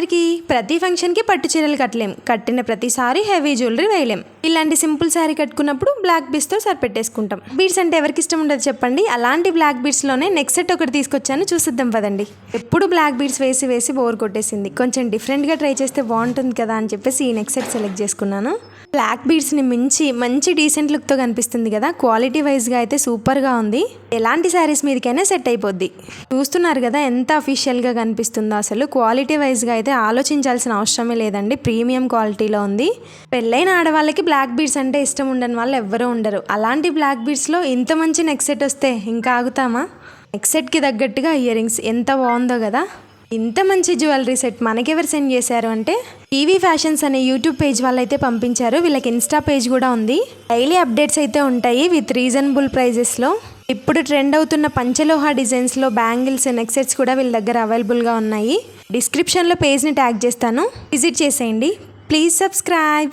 అందరికీ ప్రతి ఫంక్షన్కి పట్టు చీరలు కట్టలేం, కట్టిన ప్రతిసారి హెవీ జ్యువెలరీ వేయలేం. ఇలాంటి సింపుల్ శారీ కట్టుకున్నప్పుడు బ్లాక్ బీడ్స్తో సరిపెట్టేసుకుంటాం. బీడ్స్ అంటే ఎవరికి ఇష్టం ఉండదు చెప్పండి. అలాంటి బ్లాక్ బీడ్స్లోనే నెక్స్ట్ సెట్ ఒకటి తీసుకొచ్చాను, చూసిద్దాం పదండి. ఎప్పుడు బ్లాక్ బీడ్స్ వేసి వేసి బోర్ కొట్టేసింది, కొంచెం డిఫరెంట్గా ట్రై చేస్తే బాగుంటుంది కదా అని చెప్పేసి ఈ నెక్స్ట్ సెట్ సెలెక్ట్ చేసుకున్నాను. బ్లాక్ బీడ్స్ని మించి మంచి డీసెంట్ లుక్తో కనిపిస్తుంది కదా, క్వాలిటీ వైజ్గా అయితే సూపర్గా ఉంది. ఎలాంటి శారీస్ మీదకైనా సెట్ అయిపోద్ది. చూస్తున్నారు కదా ఎంత అఫీషియల్గా కనిపిస్తుందో. అసలు క్వాలిటీ వైజ్గా అయితే ఆలోచించాల్సిన అవసరమే లేదండి, ప్రీమియం క్వాలిటీలో ఉంది. పెళ్ళైన ఆడవాళ్ళకి బ్లాక్ బీడ్స్ అంటే ఇష్టం ఉండని వాళ్ళు ఎవ్వరూ ఉండరు. అలాంటి బ్లాక్ బీడ్స్లో ఇంత మంచి నెక్ సెట్ వస్తే ఇంకా ఆగుతామా? నెక్ సెట్కి తగ్గట్టుగా ఇయర్ రింగ్స్ ఎంత బాగుందో కదా. ఇంత మంచి జ్యువెలరీ సెట్ మనకెవరు సెండ్ చేశారు అంటే టీవీ ఫ్యాషన్స్ అనే యూట్యూబ్ పేజ్ వాళ్ళైతే పంపించారు. వీళ్ళకి ఇన్స్టా పేజ్ కూడా ఉంది. డైలీ అప్డేట్స్ అయితే ఉంటాయి విత్ రీజనబుల్ ప్రైజెస్లో. ఇప్పుడు ట్రెండ్ అవుతున్న పంచలోహ డిజైన్స్లో బ్యాంగిల్స్, నెక్ సెట్స్ కూడా వీళ్ళ దగ్గర అవైలబుల్గా ఉన్నాయి. డిస్క్రిప్షన్లో పేజ్ని ట్యాగ్ చేస్తాను, విజిట్ చేసేయండి. Please subscribe.